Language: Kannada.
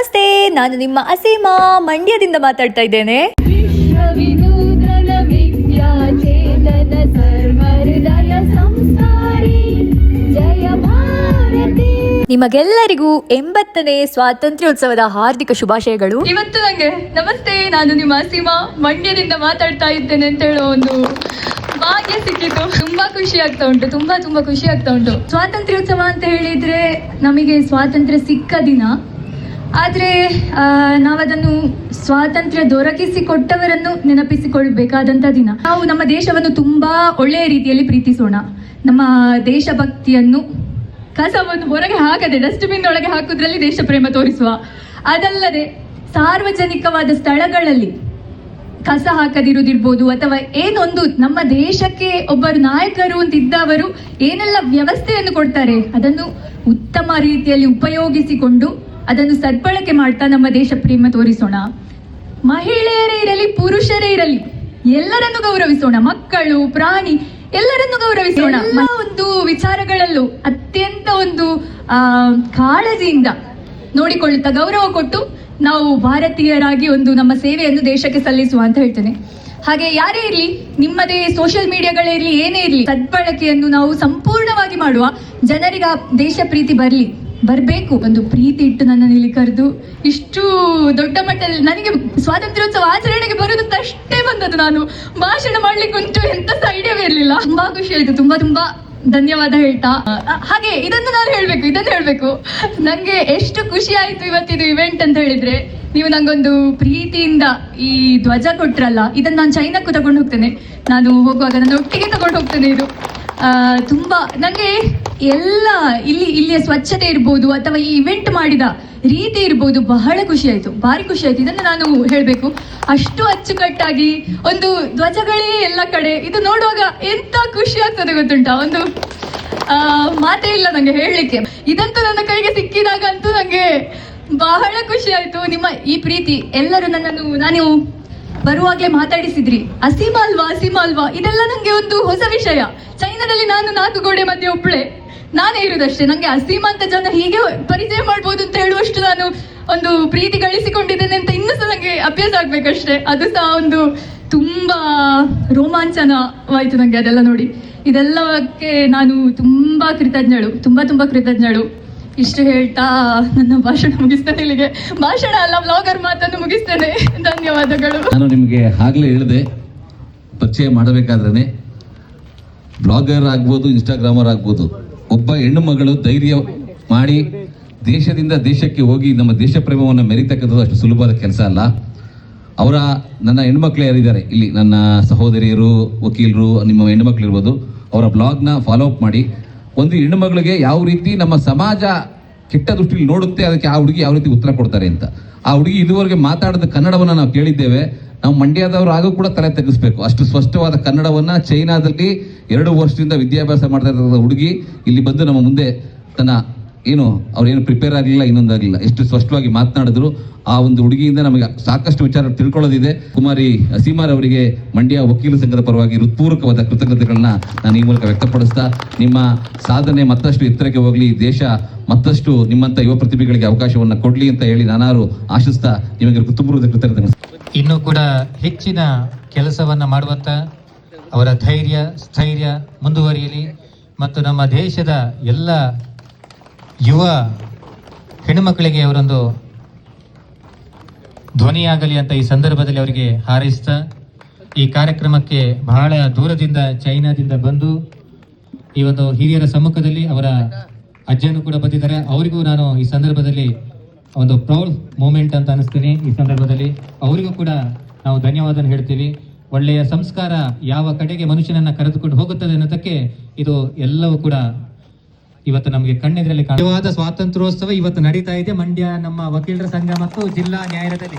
ನಮಸ್ತೆ, ನಾನು ನಿಮ್ಮ ಅಸೀಮಾ ಮಂಡ್ಯದಿಂದ ಮಾತಾಡ್ತಾ ಇದ್ದೇನೆ. ನಿಮಗೆಲ್ಲರಿಗೂ 80ನೇ ಸ್ವಾತಂತ್ರ್ಯೋತ್ಸವದ ಹಾರ್ದಿಕ ಶುಭಾಶಯಗಳು. ಇವತ್ತು ನಂಗೆ ನಮಸ್ತೆ, ನಾನು ನಿಮ್ಮ ಅಸೀಮಾ ಮಂಡ್ಯದಿಂದ ಮಾತಾಡ್ತಾ ಇದ್ದೇನೆ ಅಂತ ಹೇಳೋ ಒಂದು ಭಾಗ್ಯ ಸಿಕ್ಕಿತು. ತುಂಬಾ ಖುಷಿ ಆಗ್ತಾ ಉಂಟು, ತುಂಬಾ ಖುಷಿ ಆಗ್ತಾ ಉಂಟು. ಸ್ವಾತಂತ್ರ್ಯೋತ್ಸವ ಅಂತ ಹೇಳಿದ್ರೆ ನಮಗೆ ಸ್ವಾತಂತ್ರ್ಯ ಸಿಕ್ಕ ದಿನ, ಆದರೆ ನಾವದನ್ನು ಸ್ವಾತಂತ್ರ್ಯ ದೊರಕಿಸಿಕೊಟ್ಟವರನ್ನು ನೆನಪಿಸಿಕೊಳ್ಬೇಕಾದಂಥ ದಿನ. ನಾವು ನಮ್ಮ ದೇಶವನ್ನು ತುಂಬಾ ಒಳ್ಳೆಯ ರೀತಿಯಲ್ಲಿ ಪ್ರೀತಿಸೋಣ. ನಮ್ಮ ದೇಶಭಕ್ತಿಯನ್ನು ಕಸವನ್ನು ಹೊರಗೆ ಹಾಕದೆ ಡಸ್ಟ್ಬಿನ್ ಒಳಗೆ ಹಾಕುದ್ರಲ್ಲಿ ದೇಶ ಪ್ರೇಮ ತೋರಿಸುವ. ಅದಲ್ಲದೆ ಸಾರ್ವಜನಿಕವಾದ ಸ್ಥಳಗಳಲ್ಲಿ ಕಸ ಹಾಕದಿರುವುದಿರ್ಬೋದು, ಅಥವಾ ಏನೊಂದು ನಮ್ಮ ದೇಶಕ್ಕೆ ಒಬ್ಬರು ನಾಯಕರು ಅಂತಿದ್ದವರು ಏನೆಲ್ಲ ವ್ಯವಸ್ಥೆಯನ್ನು ಕೊಡ್ತಾರೆ ಅದನ್ನು ಉತ್ತಮ ರೀತಿಯಲ್ಲಿ ಉಪಯೋಗಿಸಿಕೊಂಡು ಅದನ್ನು ಸದ್ಬಳಕೆ ಮಾಡ್ತಾ ನಮ್ಮ ದೇಶ ಪ್ರೇಮ ತೋರಿಸೋಣ. ಮಹಿಳೆಯರೇ ಇರಲಿ ಪುರುಷರೇ ಇರಲಿ ಎಲ್ಲರನ್ನು ಗೌರವಿಸೋಣ, ಮಕ್ಕಳು ಪ್ರಾಣಿ ಎಲ್ಲರನ್ನು ಗೌರವಿಸೋಣ. ಒಂದು ವಿಚಾರಗಳಲ್ಲೂ ಅತ್ಯಂತ ಒಂದು ಕಾಳಜಿಯಿಂದ ನೋಡಿಕೊಳ್ಳುತ್ತಾ ಗೌರವ ಕೊಟ್ಟು ನಾವು ಭಾರತೀಯರಾಗಿ ಒಂದು ನಮ್ಮ ಸೇವೆಯನ್ನು ದೇಶಕ್ಕೆ ಸಲ್ಲಿಸುವ ಅಂತ ಹೇಳ್ತೇನೆ. ಹಾಗೆ ಯಾರೇ ಇರಲಿ, ನಿಮ್ಮದೇ ಸೋಷಿಯಲ್ ಮೀಡಿಯಾಗಳೇ ಇರಲಿ, ಏನೇ ಇರಲಿ, ಸದ್ಬಳಕೆಯನ್ನು ನಾವು ಸಂಪೂರ್ಣವಾಗಿ ಮಾಡುವ. ಜನರಿಗೆ ದೇಶ ಪ್ರೀತಿ ಬರಬೇಕು. ಒಂದು ಪ್ರೀತಿ ಇಟ್ಟು ನನ್ನನ್ನು ಇಲ್ಲಿ ಕರೆದು ಇಷ್ಟು ದೊಡ್ಡ ಮಟ್ಟದಲ್ಲಿ ನನಗೆ ಸ್ವಾತಂತ್ರ್ಯೋತ್ಸವ ಆಚರಣೆಗೆ ಬರುವುದು ಅಷ್ಟೇ ಬಂದದ್ದು. ನಾನು ಭಾಷಣ ಮಾಡ್ಲಿಕ್ಕೆ ಉಂಟು ಎಂತ ಐಡಿಯಾವೇ ಇರಲಿಲ್ಲ. ತುಂಬಾ ಖುಷಿ ಆಯ್ತು, ತುಂಬಾ ಧನ್ಯವಾದ ಹೇಳ್ತಾ. ಹಾಗೆ ಇದನ್ನು ಹೇಳ್ಬೇಕು, ನಂಗೆ ಎಷ್ಟು ಖುಷಿ ಆಯ್ತು ಇವತ್ತಿದು ಇವೆಂಟ್ ಅಂತ ಹೇಳಿದ್ರೆ, ನೀವು ನಂಗೊಂದು ಪ್ರೀತಿಯಿಂದ ಈ ಧ್ವಜ ಕೊಟ್ರಲ್ಲ, ಇದನ್ನು ನಾನು ಚೈನಾಕ್ಕೂ ತಗೊಂಡು ಹೋಗ್ತೇನೆ. ನಾನು ಹೋಗುವಾಗ ನನ್ನ ಒಟ್ಟಿಗೆ ತಗೊಂಡು ಹೋಗ್ತೇನೆ. ಇದು ತುಂಬಾ ನಂಗೆ ಎಲ್ಲ ಇಲ್ಲಿಯ ಸ್ವಚ್ಛತೆ ಇರ್ಬೋದು, ಅಥವಾ ಈ ಇವೆಂಟ್ ಮಾಡಿದ ರೀತಿ ಇರ್ಬೋದು, ಬಹಳ ಖುಷಿ ಆಯ್ತು, ಭಾರಿ ಖುಷಿ ಆಯ್ತು. ಇದನ್ನು ನಾನು ಹೇಳ್ಬೇಕು. ಅಷ್ಟು ಅಚ್ಚುಕಟ್ಟಾಗಿ ಒಂದು ಧ್ವಜಗಳೇ ಎಲ್ಲ ಕಡೆ, ಇದು ನೋಡುವಾಗ ಎಂತ ಖುಷಿ ಆಗ್ತದೆ ಗೊತ್ತುಂಟಾ, ಒಂದು ಮಾತೇ ಇಲ್ಲ ನಂಗೆ ಹೇಳಲಿಕ್ಕೆ. ಇದಂತೂ ನನ್ನ ಕೈಗೆ ಸಿಕ್ಕಿದಾಗ ಅಂತೂ ನಂಗೆ ಬಹಳ ಖುಷಿ ಆಯ್ತು. ನಿಮ್ಮ ಈ ಪ್ರೀತಿ ಎಲ್ಲರೂ ನಾನು ಬರುವಾಗಲೇ ಮಾತಾಡಿಸಿದ್ರಿ, ಅಸೀಮಾ ಅಲ್ವಾ, ಇದೆಲ್ಲ ನಂಗೆ ಒಂದು ಹೊಸ ವಿಷಯ. ಚೈನಾದಲ್ಲಿ ನಾನು 4 ಗೋಡೆ ಮಧ್ಯೆ ಒಬ್ಬಳೆ ನಾನೇ ಇರುವುದಷ್ಟೇ. ನಂಗೆ ಅಸೀಮಾ ಅಂತ ಜನ ಹೀಗೆ ಪರಿಚಯ ಮಾಡ್ಬೋದು ಅಂತ ಹೇಳುವಷ್ಟು ನಾನು ಒಂದು ಪ್ರೀತಿ ಗಳಿಸಿಕೊಂಡಿದ್ದೇನೆ ಅಂತ ಇನ್ನೂ ಸಹ ನಂಗೆ ಅಭ್ಯಾಸ ಆಗ್ಬೇಕಷ್ಟೇ. ಅದು ಸಹ ಒಂದು ತುಂಬಾ ರೋಮಾಂಚನವಾಯ್ತು ನಂಗೆ ಅದೆಲ್ಲ ನೋಡಿ. ಇದೆಲ್ಲಕ್ಕೆ ನಾನು ತುಂಬಾ ಕೃತಜ್ಞಳು. ಇಷ್ಟು ಹೇಳ್ತಾ ನನ್ನ ಭಾಷಣ ಮುಗಿಸ್ತೇನೆ. ಇಲ್ಲಿಗೆ ಭಾಷಣ ಅಲ್ಲ, ವ್ಲಾಗರ್ ಮಾತನ್ನು ಮುಗಿಸ್ತೇನೆ. ಧನ್ಯವಾದಗಳು. ನಾನು ನಿಮಗೆ ಆಗ್ಲೇ ಹೇಳಿದೆ, ಪರಿಚಯ ಮಾಡಬೇಕಾದ್ರೆ ಬ್ಲಾಗರ್ ಆಗ್ಬೋದು, ಇನ್ಸ್ಟಾಗ್ರಾಮರ್ ಆಗ್ಬೋದು, ಒಬ್ಬ ಹೆಣ್ಣು ಮಗಳು ಧೈರ್ಯ ಮಾಡಿ ದೇಶದಿಂದ ದೇಶಕ್ಕೆ ಹೋಗಿ ನಮ್ಮ ದೇಶ ಪ್ರೇಮವನ್ನು ಮೆರಿತಕ್ಕಂಥದ್ದು ಅಷ್ಟು ಸುಲಭವಾದ ಕೆಲಸ ಅಲ್ಲ. ನನ್ನ ಹೆಣ್ಮಕ್ಳು ಯಾರಿದ್ದಾರೆ ಇಲ್ಲಿ, ನನ್ನ ಸಹೋದರಿಯರು, ವಕೀಲರು, ನಿಮ್ಮ ಹೆಣ್ಮಕ್ಳು ಇರ್ಬೋದು, ಅವರ ಬ್ಲಾಗ್ನ ಫಾಲೋ ಅಪ್ ಮಾಡಿ. ಒಂದು ಹೆಣ್ಣು ಮಗಳಿಗೆ ಯಾವ ರೀತಿ ನಮ್ಮ ಸಮಾಜ ಕೆಟ್ಟ ದೃಷ್ಟಿಯಲ್ಲಿ ನೋಡುತ್ತೆ, ಅದಕ್ಕೆ ಆ ಹುಡುಗಿ ಯಾವ ರೀತಿ ಉತ್ತರ ಕೊಡ್ತಾರೆ ಅಂತ. ಆ ಹುಡುಗಿ ಇದುವರೆಗೆ ಮಾತಾಡಿದ ಕನ್ನಡವನ್ನು ನಾವು ಕೇಳಿದ್ದೇವೆ. ನಾವು ಮಂಡ್ಯದವರು ಆಗೂ ಕೂಡ ತಲೆ ತೆಗೆಸ್ಬೇಕು. ಅಷ್ಟು ಸ್ಪಷ್ಟವಾದ ಕನ್ನಡವನ್ನ ಚೈನಾದಲ್ಲಿ 2 ವರ್ಷದಿಂದ ವಿದ್ಯಾಭ್ಯಾಸ ಮಾಡ್ತಾ ಇರೋ ಹುಡುಗಿ ಇಲ್ಲಿ ಬಂದು ನಮ್ಮ ಮುಂದೆ ಅವ್ರೇನು ಪ್ರಿಪೇರ್ ಆಗಲಿಲ್ಲ, ಇನ್ನೊಂದಾಗಲಿಲ್ಲ, ಎಷ್ಟು ಸ್ಪಷ್ಟವಾಗಿ ಮಾತನಾಡಿದ್ರು. ಆ ಒಂದು ಹುಡುಗಿಯಿಂದ ನಮಗೆ ಸಾಕಷ್ಟು ವಿಚಾರ ತಿಳ್ಕೊಳ್ಳೋದಿದೆ. ಕುಮಾರಿ ಅಸೀಮಾರ್ ಅವರಿಗೆ ಮಂಡ್ಯ ವಕೀಲ ಸಂಘದ ಪರವಾಗಿ ಹೃತ್ಪೂರ್ವಕವಾದ ಕೃತಜ್ಞತೆಗಳನ್ನ ನಾನು ಈ ಮೂಲಕ ವ್ಯಕ್ತಪಡಿಸ್ತಾ, ನಿಮ್ಮ ಸಾಧನೆ ಮತ್ತಷ್ಟು ಎತ್ತರಕ್ಕೆ ಹೋಗಲಿ, ದೇಶ ಮತ್ತಷ್ಟು ನಿಮ್ಮಂತ ಯುವ ಪ್ರತಿಭೆಗಳಿಗೆ ಅವಕಾಶವನ್ನ ಕೊಡ್ಲಿ ಅಂತ ಹೇಳಿ ನಾನಾರು ಆಶಿಸ್ತಾ ನಿಮಗೆ ಹೃತ್ಪೂರ್ವಕ ಕೃತಜ್ಞತೆ. ಇನ್ನೂ ಕೂಡ ಹೆಚ್ಚಿನ ಕೆಲಸವನ್ನ ಮಾಡುವಂತ ಅವರ ಧೈರ್ಯ ಸ್ಥೈರ್ಯ ಮುಂದುವರಿಯಲಿ, ಮತ್ತು ನಮ್ಮ ದೇಶದ ಎಲ್ಲ ಯುವ ಹೆಣ್ಣುಮಕ್ಕಳಿಗೆ ಅವರೊಂದು ಧ್ವನಿಯಾಗಲಿ ಅಂತ ಈ ಸಂದರ್ಭದಲ್ಲಿ ಅವರಿಗೆ ಹಾರೈಸ್ತಾ, ಈ ಕಾರ್ಯಕ್ರಮಕ್ಕೆ ಬಹಳ ದೂರದಿಂದ ಚೈನಾದಿಂದ ಬಂದು ಈ ಒಂದು ಹಿರಿಯರ ಸಮ್ಮುಖದಲ್ಲಿ ಅವರ ಅಜ್ಜನು ಕೂಡ ಬಂದಿದ್ದಾರೆ. ಅವರಿಗೂ ನಾನು ಈ ಸಂದರ್ಭದಲ್ಲಿ ಒಂದು ಪ್ರೌಡ್ ಮೂಮೆಂಟ್ ಅಂತ ಅನಿಸ್ತೀನಿ. ಈ ಸಂದರ್ಭದಲ್ಲಿ ಅವರಿಗೂ ಕೂಡ ನಾವು ಧನ್ಯವಾದ ಹೇಳ್ತೀವಿ. ಒಳ್ಳೆಯ ಸಂಸ್ಕಾರ ಯಾವ ಕಡೆಗೆ ಮನುಷ್ಯನನ್ನ ಕರೆದುಕೊಂಡು ಹೋಗುತ್ತದೆ ಅನ್ನೋದಕ್ಕೆ ಇದು ಎಲ್ಲವೂ ಕೂಡ ಇವತ್ತು ನಮಗೆ ಕಣ್ಣೆದುರಲ್ಲಿ ಸ್ವಾತಂತ್ರ್ಯೋತ್ಸವ ಇವತ್ತು ನಡೀತಾ ಇದೆ ಮಂಡ್ಯ ನಮ್ಮ ವಕೀಲರ ಸಂಘ ಮತ್ತು ಜಿಲ್ಲಾ ನ್ಯಾಯಾಲಯದಲ್ಲಿ.